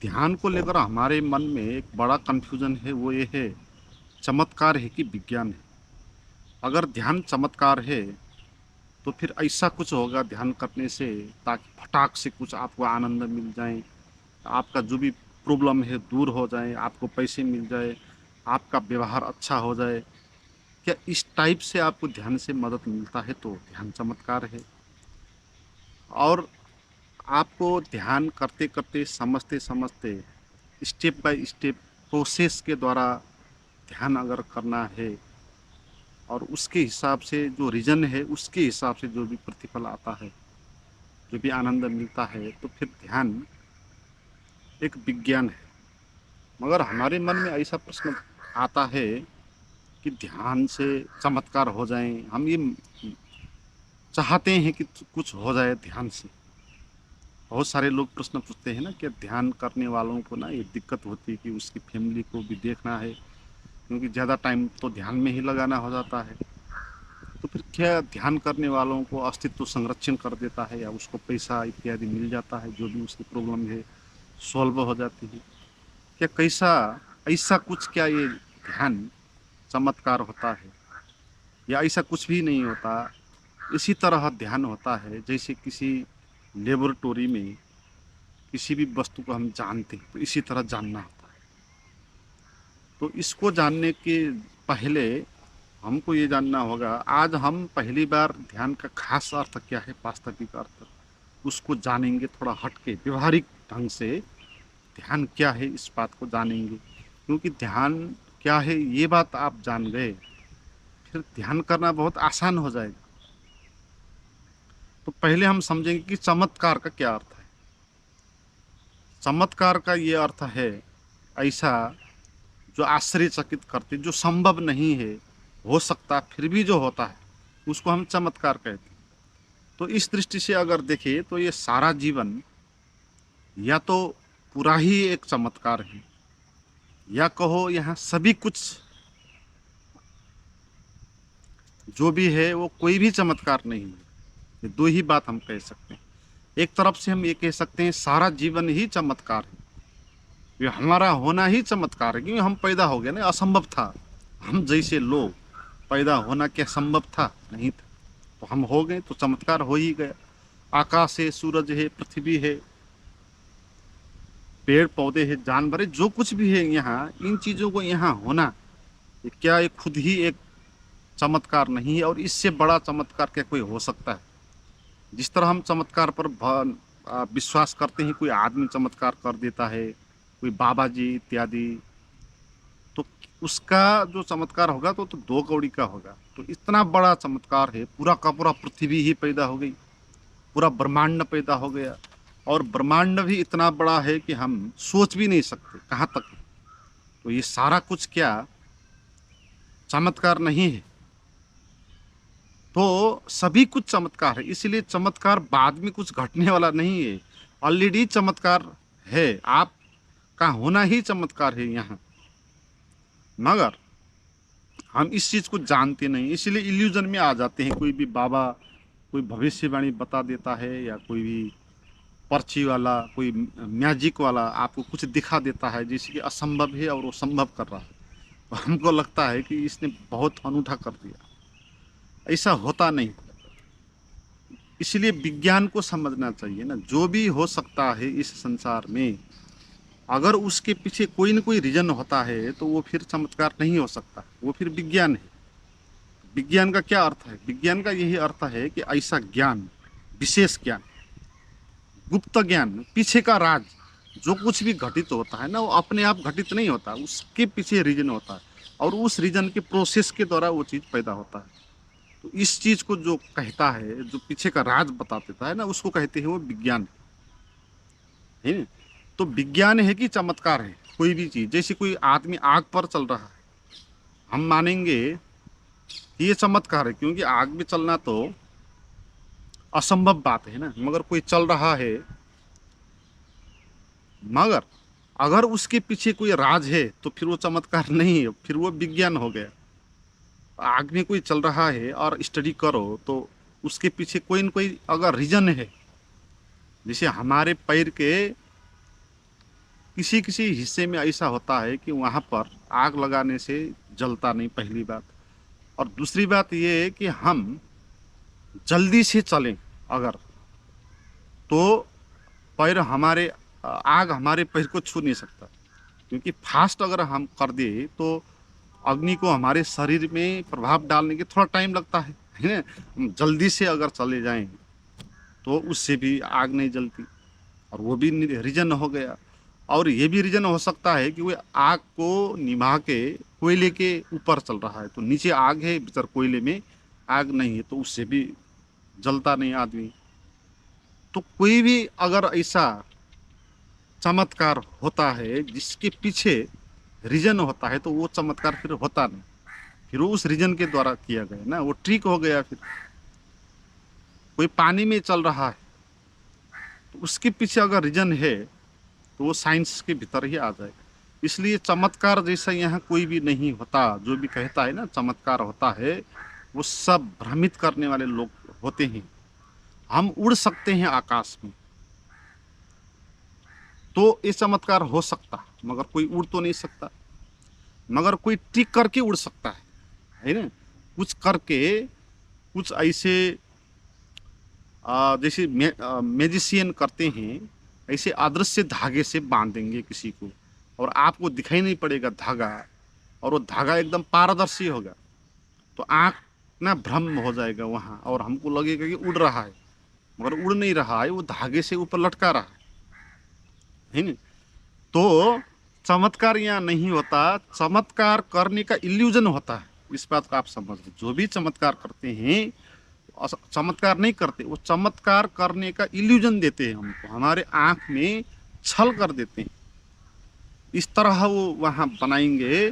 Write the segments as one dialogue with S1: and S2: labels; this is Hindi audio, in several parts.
S1: ध्यान को लेकर हमारे मन में एक बड़ा कन्फ्यूजन है। वो ये है, चमत्कार है कि विज्ञान है। अगर ध्यान चमत्कार है तो फिर ऐसा कुछ होगा ध्यान करने से, ताकि फटाक से कुछ आपको आनंद मिल जाए, आपका जो भी प्रॉब्लम है दूर हो जाए, आपको पैसे मिल जाए, आपका व्यवहार अच्छा हो जाए। क्या इस टाइप से आपको ध्यान से मदद मिलता है तो ध्यान चमत्कार है। और आपको ध्यान करते करते, समझते समझते, स्टेप बाय स्टेप प्रोसेस के द्वारा ध्यान अगर करना है और उसके हिसाब से जो रीजन है, उसके हिसाब से जो भी प्रतिफल आता है, जो भी आनंद मिलता है, तो फिर ध्यान एक विज्ञान है। मगर हमारे मन में ऐसा प्रश्न आता है कि ध्यान से चमत्कार हो जाए, हम ये चाहते हैं कि कुछ हो जाए ध्यान से। बहुत सारे लोग प्रश्न पूछते हैं ना कि ध्यान करने वालों को ना ये दिक्कत होती है कि उसकी फैमिली को भी देखना है, क्योंकि ज़्यादा टाइम तो ध्यान में ही लगाना हो जाता है। तो फिर क्या ध्यान करने वालों को अस्तित्व संरक्षण कर देता है, या उसको पैसा इत्यादि मिल जाता है, जो भी उसकी प्रॉब्लम है सॉल्व हो जाती है? क्या कैसा ऐसा कुछ, क्या ये ध्यान चमत्कार होता है, या ऐसा कुछ भी नहीं होता? इसी तरह ध्यान होता है जैसे किसी लेबोरेटोरी में किसी भी वस्तु को हम जानते हैं, तो इसी तरह जानना होता है। तो इसको जानने के पहले हमको ये जानना होगा, आज हम पहली बार ध्यान का खास अर्थ क्या है, वास्तविक अर्थ, उसको जानेंगे। थोड़ा हटके व्यवहारिक ढंग से ध्यान क्या है इस बात को जानेंगे। क्योंकि ध्यान क्या है ये बात आप जान गए, फिर ध्यान करना बहुत आसान हो जाएगा। तो पहले हम समझेंगे कि चमत्कार का क्या अर्थ है। चमत्कार का ये अर्थ है ऐसा जो आश्चर्यचकित करते, जो संभव नहीं है, हो सकता फिर भी जो होता है, उसको हम चमत्कार कहते हैं। तो इस दृष्टि से अगर देखें तो ये सारा जीवन या तो पूरा ही एक चमत्कार है, या कहो यहाँ सभी कुछ जो भी है वो कोई भी चमत्कार नहीं है। ये दो ही बात हम कह सकते हैं। एक तरफ से हम ये कह सकते हैं सारा जीवन ही चमत्कार है, ये हमारा होना ही चमत्कार है, क्योंकि हम पैदा हो गए ना, असंभव था। हम जैसे लोग पैदा होना क्या संभव था? नहीं था। तो हम हो गए तो चमत्कार हो ही गया। आकाश है, सूरज है, पृथ्वी है, पेड़ पौधे है, जानवर है, जो कुछ भी है यहाँ, इन चीज़ों को यहाँ होना, ये क्या ये खुद ही एक चमत्कार नहीं है? और इससे बड़ा चमत्कार क्या कोई हो सकता है? जिस तरह हम चमत्कार पर विश्वास करते हैं, कोई आदमी चमत्कार कर देता है, कोई बाबा जी इत्यादि, तो उसका जो चमत्कार होगा तो दो कौड़ी का होगा। तो इतना बड़ा चमत्कार है, पूरा का पूरा पृथ्वी ही पैदा हो गई, पूरा ब्रह्मांड पैदा हो गया। और ब्रह्मांड भी इतना बड़ा है कि हम सोच भी नहीं सकते कहाँ तक है। तो ये सारा कुछ क्या चमत्कार नहीं है? तो सभी कुछ चमत्कार है। इसलिए चमत्कार बाद में कुछ घटने वाला नहीं है, ऑलरेडी चमत्कार है। आपका होना ही चमत्कार है यहाँ। मगर हम इस चीज़ को जानते नहीं, इसलिए इल्यूजन में आ जाते हैं। कोई भी बाबा कोई भविष्यवाणी बता देता है, या कोई भी पर्ची वाला, कोई मैजिक वाला आपको कुछ दिखा देता है जैसे कि असंभव है, और वो संभव कर रहा है। तो हमको लगता है कि इसने बहुत अनूठा कर दिया। ऐसा होता नहीं। इसलिए विज्ञान को समझना चाहिए ना। जो भी हो सकता है इस संसार में, अगर उसके पीछे कोई न कोई रीजन होता है तो वो फिर चमत्कार नहीं हो सकता, वो फिर विज्ञान है। विज्ञान का क्या अर्थ है? विज्ञान का यही अर्थ है कि ऐसा ज्ञान, विशेष ज्ञान, गुप्त ज्ञान, पीछे का राज, जो कुछ भी घटित होता है ना, वो अपने आप घटित नहीं होता, उसके पीछे रीजन होता है, और उस रीजन के प्रोसेस के द्वारा वो चीज़ पैदा होता है। तो इस चीज़ को जो कहता है, जो पीछे का राज बता देता है ना, उसको कहते हैं वो विज्ञान है ना। तो विज्ञान है कि चमत्कार है कोई भी चीज़? जैसे कोई आदमी आग पर चल रहा है, हम मानेंगे कि ये चमत्कार है, क्योंकि आग में चलना तो असंभव बात है ना। मगर कोई चल रहा है, मगर अगर उसके पीछे कोई राज है तो फिर वो चमत्कार नहीं है, फिर वो विज्ञान हो गया। आग में कोई चल रहा है और स्टडी करो तो उसके पीछे कोई न कोई अगर रीजन है, जैसे हमारे पैर के किसी किसी हिस्से में ऐसा होता है कि वहाँ पर आग लगाने से जलता नहीं, पहली बात। और दूसरी बात ये है कि हम जल्दी से चलें अगर, तो पैर हमारे आग हमारे पैर को छू नहीं सकता, क्योंकि फास्ट अगर हम कर दे तो अग्नि को हमारे शरीर में प्रभाव डालने के थोड़ा टाइम लगता है ना। हम जल्दी से अगर चले जाएं तो उससे भी आग नहीं जलती, और वो भी रीजन हो गया। और ये भी रीजन हो सकता है कि वो आग को निभा के कोयले के ऊपर चल रहा है, तो नीचे आग है, भीतर कोयले में आग नहीं है, तो उससे भी जलता नहीं आदमी। तो कोई भी अगर ऐसा चमत्कार होता है जिसके पीछे रीजन होता है, तो वो चमत्कार फिर होता नहीं, फिर वो उस रीजन के द्वारा किया गया ना, वो ट्रिक हो गया। फिर कोई पानी में चल रहा है तो उसके पीछे अगर रीजन है तो वो साइंस के भीतर ही आ जाएगा। इसलिए चमत्कार जैसा यहाँ कोई भी नहीं होता। जो भी कहता है ना चमत्कार होता है, वो सब भ्रमित करने वाले लोग होते हैं। हम उड़ सकते हैं आकाश में, तो ये चमत्कार हो सकता, मगर कोई उड़ तो नहीं सकता। मगर कोई ट्रिक करके उड़ सकता है ना, कुछ करके, कुछ ऐसे जैसे मैजिशियन करते हैं, ऐसे अदृश्य धागे से बांधेंगे किसी को, और आपको दिखाई नहीं पड़ेगा धागा, और वो धागा एकदम पारदर्शी होगा, तो आँख ना भ्रम हो जाएगा वहाँ, और हमको लगेगा कि उड़ रहा है, मगर उड़ नहीं रहा है, वो धागे से ऊपर लटका रहा है ना। तो चमत्कार यहाँ नहीं होता, चमत्कार करने का इल्यूजन होता है। इस बात को आप समझ लो, जो भी चमत्कार करते हैं चमत्कार नहीं करते, वो चमत्कार करने का इल्यूजन देते हैं हमको, हमारे आँख में छल कर देते हैं। इस तरह वो वहाँ बनाएंगे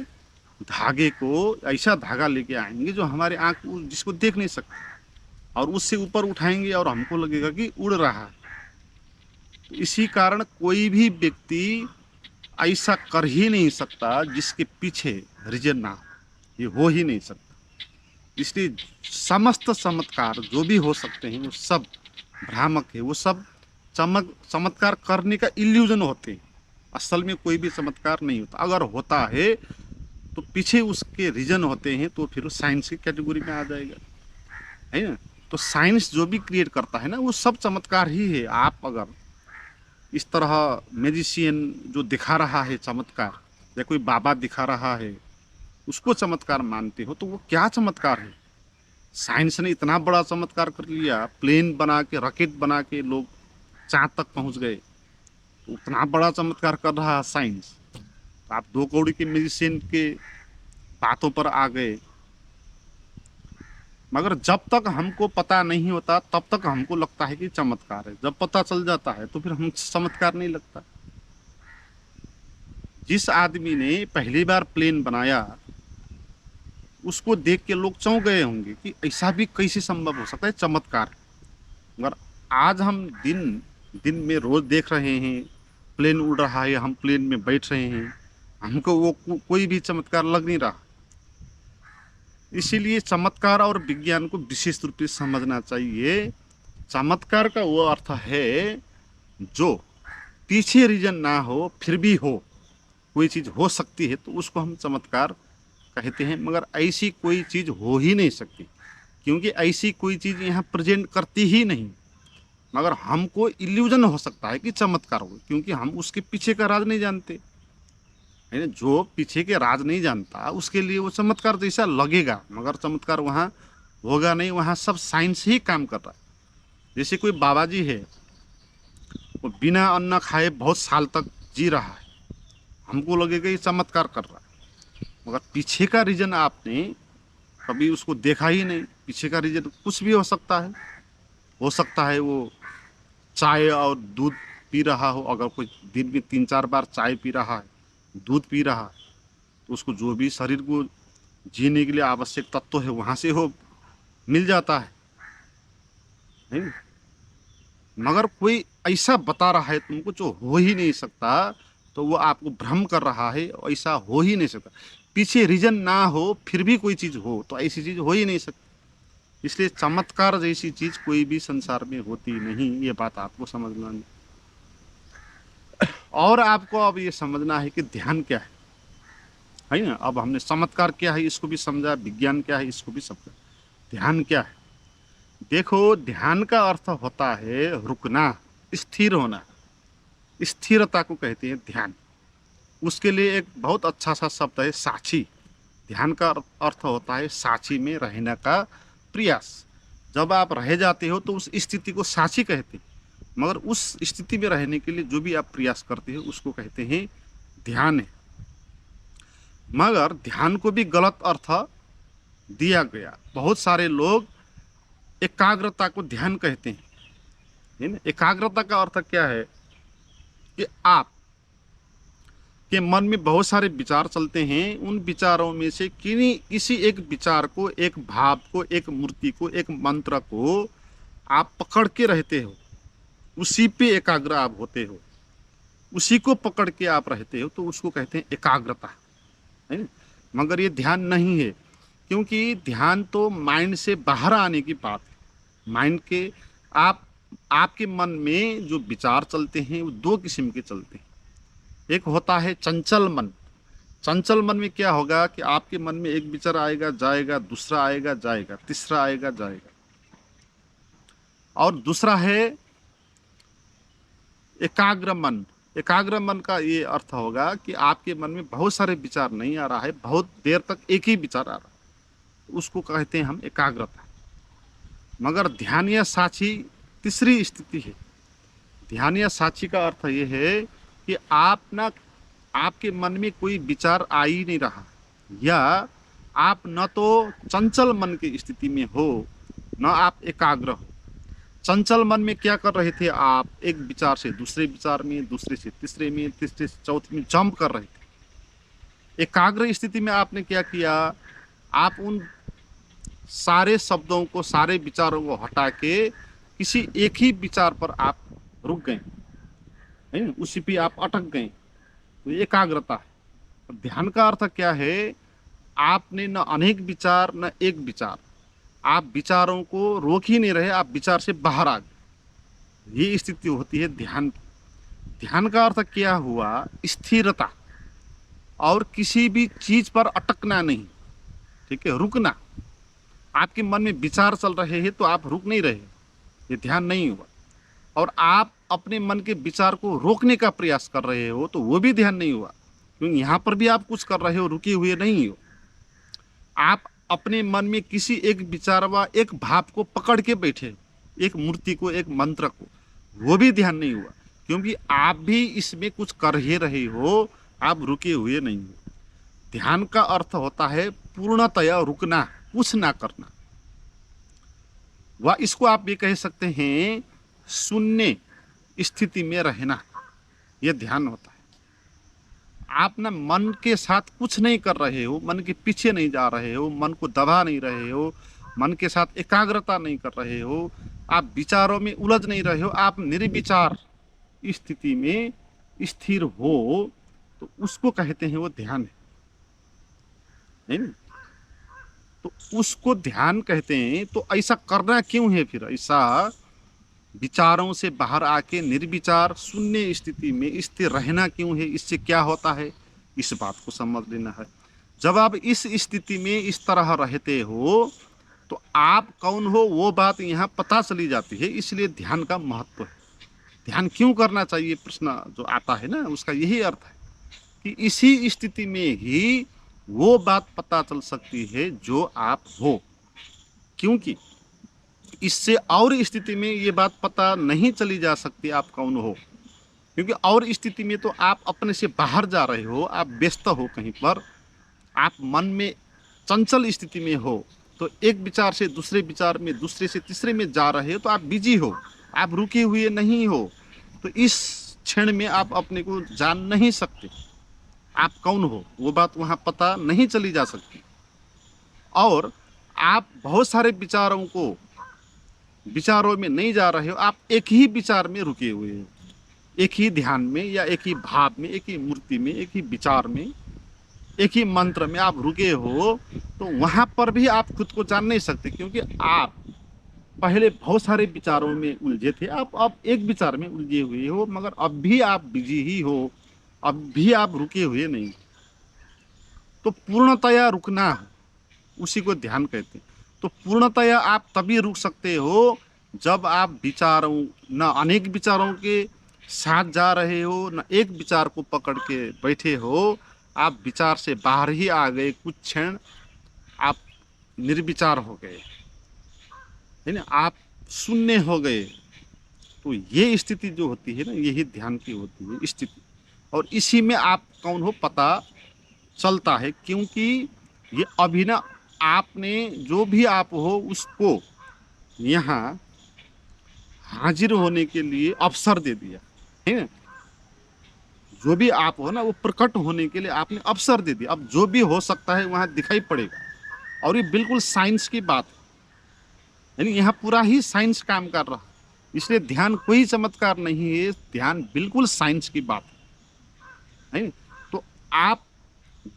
S1: धागे को, ऐसा धागा लेके आएंगे जो हमारे आँख जिसको देख नहीं सकते, और उससे ऊपर उठाएंगे और हमको लगेगा कि उड़ रहा है। तो इसी कारण कोई भी व्यक्ति ऐसा कर ही नहीं सकता जिसके पीछे रीजन ना हो, ये हो ही नहीं सकता। इसलिए समस्त चमत्कार जो भी हो सकते हैं वो सब भ्रामक है, वो सब चमत्कार करने का इल्यूजन होते हैं। असल में कोई भी चमत्कार नहीं होता। अगर होता है तो पीछे उसके रीजन होते हैं, तो फिर साइंस की कैटेगरी में आ जाएगा, है ना। तो साइंस जो भी क्रिएट करता है ना, वो सब चमत्कार ही है। आप अगर इस तरह मैजिशियन जो दिखा रहा है चमत्कार, या कोई बाबा दिखा रहा है, उसको चमत्कार मानते हो, तो वो क्या चमत्कार है? साइंस ने इतना बड़ा चमत्कार कर लिया, प्लेन बना के, रॉकेट बना के लोग चांद तक पहुंच गए, तो उतना बड़ा चमत्कार कर रहा है साइंस। तो आप 2 कौड़ी के म्यूजिशियन के बातों पर आ गए। मगर जब तक हमको पता नहीं होता तब तक हमको लगता है कि चमत्कार है, जब पता चल जाता है तो फिर हम चमत्कार नहीं लगता। जिस आदमी ने पहली बार प्लेन बनाया, उसको देख के लोग चौंक गए होंगे कि ऐसा भी कैसे संभव हो सकता है, चमत्कार। मगर आज हम दिन दिन में रोज देख रहे हैं प्लेन उड़ रहा है, हम प्लेन में बैठ रहे हैं, हमको वो कोई भी चमत्कार लग नहीं रहा। इसीलिए चमत्कार और विज्ञान को विशेष रूप से समझना चाहिए। चमत्कार का वो अर्थ है जो पीछे रीजन ना हो फिर भी हो, कोई चीज़ हो सकती है तो उसको हम चमत्कार कहते हैं। मगर ऐसी कोई चीज़ हो ही नहीं सकती, क्योंकि ऐसी कोई चीज़ यहाँ प्रेजेंट करती ही नहीं। मगर हमको इल्यूजन हो सकता है कि चमत्कार हो, क्योंकि हम उसके पीछे का राज नहीं जानते, है ना। जो पीछे के राज नहीं जानता उसके लिए वो चमत्कार जैसा लगेगा, मगर चमत्कार वहाँ होगा नहीं। वहाँ सब साइंस ही काम कर रहा है। जैसे कोई बाबा जी है, वो बिना अन्न खाए बहुत साल तक जी रहा है, हमको लगेगा ये चमत्कार कर रहा है, मगर पीछे का रीजन आपने कभी उसको देखा ही नहीं। पीछे का रीजन कुछ भी हो सकता है। हो सकता है वो चाय और दूध पी रहा हो, अगर कोई दिन में 3-4 बार चाय पी रहा है, दूध पी रहा है, तो उसको जो भी शरीर को जीने के लिए आवश्यक तत्व है वहाँ से वो मिल जाता है, नहीं। मगर कोई ऐसा बता रहा है तुमको जो हो ही नहीं सकता, तो वो आपको भ्रम कर रहा है, ऐसा हो ही नहीं सकता। पीछे रीजन ना हो फिर भी कोई चीज़ हो, तो ऐसी चीज़ हो ही नहीं सकती। इसलिए चमत्कार जैसी चीज़ कोई भी संसार में होती नहीं, ये बात आपको समझना और आपको अब ये समझना है कि ध्यान क्या है ना। अब हमने चमत्कार क्या है इसको भी समझा, विज्ञान क्या है इसको भी समझा, ध्यान क्या है। देखो, ध्यान का अर्थ होता है रुकना, स्थिर होना, स्थिरता को कहते हैं ध्यान। उसके लिए एक बहुत अच्छा सा शब्द है साक्षी। ध्यान का अर्थ होता है साक्षी में रहने का प्रयास। जब आप रह जाते हो तो उस स्थिति को साक्षी कहते हैं, मगर उस स्थिति में रहने के लिए जो भी आप प्रयास करते हो उसको कहते हैं ध्यान है। मगर ध्यान को भी गलत अर्थ दिया गया। बहुत सारे लोग एकाग्रता को ध्यान कहते हैं, है ना। एकाग्रता का अर्थ क्या है कि आप के मन में बहुत सारे विचार चलते हैं, उन विचारों में से किसी एक विचार को, एक भाव को, एक मूर्ति को, एक मंत्र को आप पकड़ के रहते हो, उसी पे एकाग्र आप होते हो, उसी को पकड़ के आप रहते हो, तो उसको कहते हैं एकाग्रता, है ना। मगर ये ध्यान नहीं है, क्योंकि ध्यान तो माइंड से बाहर आने की बात है। माइंड के आपके मन में जो विचार चलते हैं वो दो किस्म के चलते हैं। एक होता है चंचल मन। चंचल मन में क्या होगा कि आपके मन में एक विचार आएगा जाएगा, दूसरा आएगा जाएगा, तीसरा आएगा जाएगा। और दूसरा है एकाग्र मन। एकाग्र मन का ये अर्थ होगा कि आपके मन में बहुत सारे विचार नहीं आ रहा है, बहुत देर तक एक ही विचार आ रहा है, उसको कहते हैं हम एकाग्रता। मगर ध्यान या साक्षी तीसरी स्थिति है। ध्यान या साक्षी का अर्थ ये है कि आपके मन में कोई विचार आ ही नहीं रहा, या आप न तो चंचल मन की स्थिति में हो, न आप एकाग्र हो। चंचल मन में क्या कर रहे थे आप, एक विचार से दूसरे विचार में, दूसरे से तीसरे में, तीसरे से चौथे में जंप कर रहे थे। एकाग्र स्थिति में आपने क्या किया, आप उन सारे शब्दों को, सारे विचारों को हटा के किसी एक ही विचार पर आप रुक गए, है ना, उसी पे आप अटक गए, तो एकाग्रता है। ध्यान का अर्थ क्या है, आपने न अनेक विचार न एक विचार, आप विचारों को रोक ही नहीं रहे, आप विचार से बाहर आ गए, ये स्थिति होती है ध्यान की। ध्यान का अर्थ क्या हुआ, स्थिरता, और किसी भी चीज पर अटकना नहीं, ठीक है, रुकना। आपके मन में विचार चल रहे हैं तो आप रुक नहीं रहे, ये ध्यान नहीं हुआ। और आप अपने मन के विचार को रोकने का प्रयास कर रहे हो तो वो भी ध्यान नहीं हुआ, क्योंकि यहाँ पर भी आप कुछ कर रहे हो, रुके हुए नहीं हो। आप अपने मन में किसी एक विचार व एक भाव को पकड़ के बैठे, एक मूर्ति को, एक मंत्र को, वो भी ध्यान नहीं हुआ, क्योंकि आप भी इसमें कुछ कर ही रहे हो, आप रुके हुए नहीं हो। ध्यान का अर्थ होता है पूर्णतया रुकना, कुछ ना करना। वह इसको आप ये कह सकते हैं शून्य स्थिति में रहना, यह ध्यान होता है। आप ना मन के साथ कुछ नहीं कर रहे हो, मन के पीछे नहीं जा रहे हो, मन को दबा नहीं रहे हो, मन के साथ एकाग्रता नहीं कर रहे हो, आप विचारों में उलझ नहीं रहे हो, आप निर्विचार स्थिति में स्थिर हो, तो उसको कहते हैं वो ध्यान है ना। तो उसको ध्यान कहते हैं। तो ऐसा करना क्यों है फिर, ऐसा विचारों से बाहर आके निर्विचार शून्य स्थिति में स्थिर रहना क्यों है, इससे क्या होता है, इस बात को समझ लेना है। जब आप इस स्थिति में इस तरह रहते हो तो आप कौन हो वो बात यहाँ पता चली जाती है। इसलिए ध्यान का महत्व है। ध्यान क्यों करना चाहिए प्रश्न जो आता है ना, उसका यही अर्थ है कि इसी स्थिति में ही वो बात पता चल सकती है जो आप हो, क्योंकि इससे और स्थिति में ये बात पता नहीं चली जा सकती आप कौन हो, क्योंकि और स्थिति में तो आप अपने से बाहर जा रहे हो, आप व्यस्त हो कहीं पर, आप मन में चंचल स्थिति में हो, तो एक विचार से दूसरे विचार में, दूसरे से तीसरे में जा रहे हो, तो आप बिजी हो, आप रुके हुए नहीं हो। तो इस क्षण में आप अपने को जान नहीं सकते, आप कौन हो वो बात वहाँ पता नहीं चली जा सकती। और आप बहुत सारे विचारों में नहीं जा रहे हो, आप एक ही विचार में रुके हुए हो, एक ही ध्यान में या एक ही भाव में, एक ही मूर्ति में, एक ही विचार में, एक ही मंत्र में आप रुके हो, तो वहाँ पर भी आप खुद को जान नहीं सकते, क्योंकि आप पहले बहुत सारे विचारों में उलझे थे, आप अब एक विचार में उलझे हुए हो, मगर अब भी आप बिजी ही हो, अब भी आप रुके हुए नहीं। तो पूर्णतया रुकना उसी को ध्यान कहते हैं। तो पूर्णतया आप तभी रुक सकते हो जब आप विचारों, न अनेक विचारों के साथ जा रहे हो, न एक विचार को पकड़ के बैठे हो, आप विचार से बाहर ही आ गए, कुछ क्षण आप निर्विचार हो गए, है ना, आप शून्य हो गए। तो ये स्थिति जो होती है ना, यही ध्यान की होती है स्थिति। और इसी में आप कौन हो पता चलता है, क्योंकि ये अभी ना आपने जो भी आप हो उसको यहाँ हाजिर होने के लिए अवसर दे दिया है ना। जो भी आप हो ना वो प्रकट होने के लिए आपने अवसर दे दिया। अब जो भी हो सकता है वहाँ दिखाई पड़ेगा। और ये बिल्कुल साइंस की बात है, यानी यहाँ पूरा ही साइंस काम कर रहा है। इसलिए ध्यान कोई चमत्कार नहीं है, ध्यान बिल्कुल साइंस की बात है ना। तो आप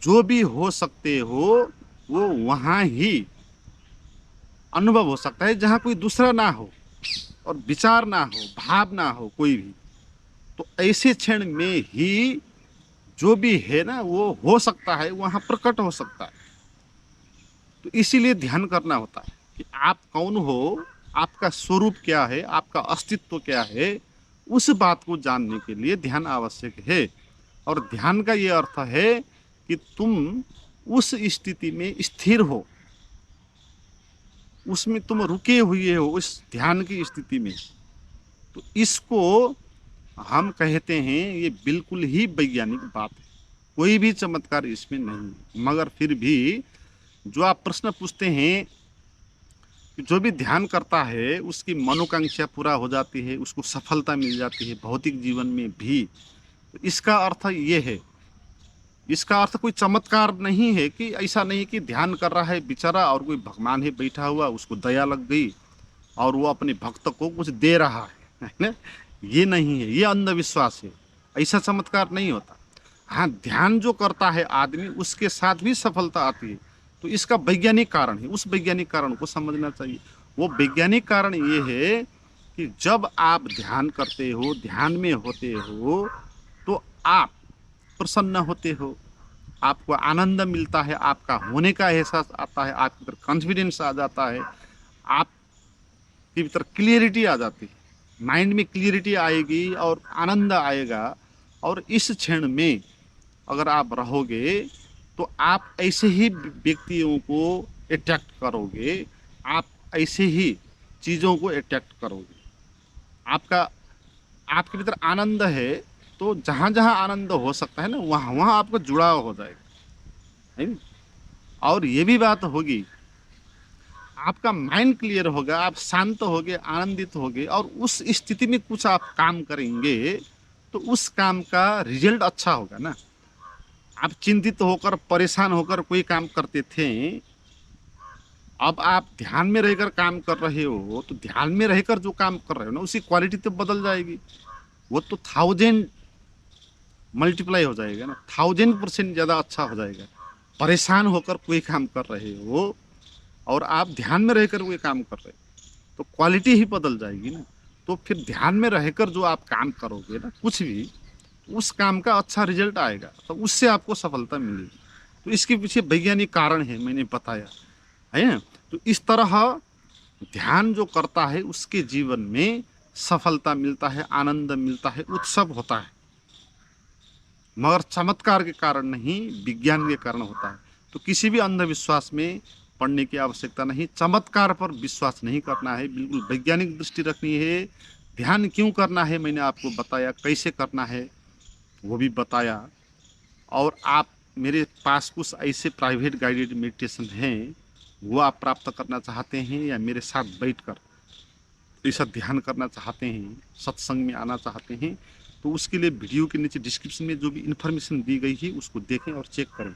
S1: जो भी हो सकते हो वो वहाँ ही अनुभव हो सकता है जहाँ कोई दूसरा ना हो और विचार ना हो, भाव ना हो कोई भी। तो ऐसे क्षण में ही जो भी है ना वो हो सकता है, वहाँ प्रकट हो सकता है। तो इसीलिए ध्यान करना होता है कि आप कौन हो, आपका स्वरूप क्या है, आपका अस्तित्व क्या है, उस बात को जानने के लिए ध्यान आवश्यक है। और ध्यान का ये अर्थ है कि तुम उस स्थिति में स्थिर हो, उसमें तुम रुके हुए हो, उस ध्यान की स्थिति में। तो इसको हम कहते हैं, ये बिल्कुल ही वैज्ञानिक बात है, कोई भी चमत्कार इसमें नहीं। मगर फिर भी जो आप प्रश्न पूछते हैं कि जो भी ध्यान करता है उसकी मनोकांक्षा पूरा हो जाती है, उसको सफलता मिल जाती है भौतिक जीवन में भी। तो इसका अर्थ ये है, इसका अर्थ कोई चमत्कार नहीं है कि ऐसा नहीं कि ध्यान कर रहा है बेचारा और कोई भगवान है बैठा हुआ, उसको दया लग गई और वो अपने भक्त को कुछ दे रहा है ना। ये नहीं है, ये अंधविश्वास है, ऐसा चमत्कार नहीं होता। हाँ, ध्यान जो करता है आदमी उसके साथ भी सफलता आती है। तो इसका वैज्ञानिक कारण है, उस वैज्ञानिक कारण को समझना चाहिए। वो वैज्ञानिक कारण ये है कि जब आप ध्यान करते हो, ध्यान में होते हो, तो आप प्रसन्न होते हो, आपको आनंद मिलता है, आपका होने का एहसास आता है, आपके भीतर कॉन्फिडेंस आ जाता है, आपके भीतर क्लियरिटी आ जाती है, माइंड में क्लियरिटी आएगी और आनंद आएगा। और इस क्षण में अगर आप रहोगे तो आप ऐसे ही व्यक्तियों को अट्रैक्ट करोगे, आप ऐसे ही चीज़ों को अट्रैक्ट करोगे। आपका आपके भीतर आनंद है तो जहाँ जहाँ आनंद हो सकता है ना, वहाँ वहाँ आपको जुड़ाव हो जाएगा, है ना। और ये भी बात होगी, आपका माइंड क्लियर होगा, आप शांत होगे, आनंदित होगे, और उस स्थिति में कुछ आप काम करेंगे तो उस काम का रिजल्ट अच्छा होगा ना। आप चिंतित होकर, परेशान होकर कोई काम करते थे, अब आप ध्यान में रहकर काम कर रहे हो, तो ध्यान में रहकर जो काम कर रहे हो ना उसकी क्वालिटी तो बदल जाएगी। वो तो 1000 मल्टीप्लाई हो जाएगा ना, 1000% ज़्यादा अच्छा हो जाएगा। परेशान होकर कोई काम कर रहे हो और आप ध्यान में रहकर कोई काम कर रहे हो तो क्वालिटी ही बदल जाएगी ना। तो फिर ध्यान में रहकर जो आप काम करोगे ना कुछ भी, उस काम का अच्छा रिजल्ट आएगा, तो उससे आपको सफलता मिलेगी। तो इसके पीछे वैज्ञानिक कारण है, मैंने बताया है ना। तो इस तरह ध्यान जो करता है उसके जीवन में सफलता मिलता है, आनंद मिलता है, उत्सव होता है, मगर चमत्कार के कारण नहीं, विज्ञान के कारण होता है। तो किसी भी अंधविश्वास में पढ़ने की आवश्यकता नहीं, चमत्कार पर विश्वास नहीं करना है, बिल्कुल वैज्ञानिक दृष्टि रखनी है। ध्यान क्यों करना है मैंने आपको बताया, कैसे करना है वो भी बताया। और आप मेरे पास कुछ ऐसे प्राइवेट गाइडेड मेडिटेशन हैं, वो आप प्राप्त करना चाहते हैं या मेरे साथ बैठकर ऐसा ध्यान करना चाहते हैं, सत्संग में आना चाहते हैं, तो उसके लिए वीडियो के नीचे डिस्क्रिप्शन में जो भी इन्फॉर्मेशन दी गई है उसको देखें और चेक करें।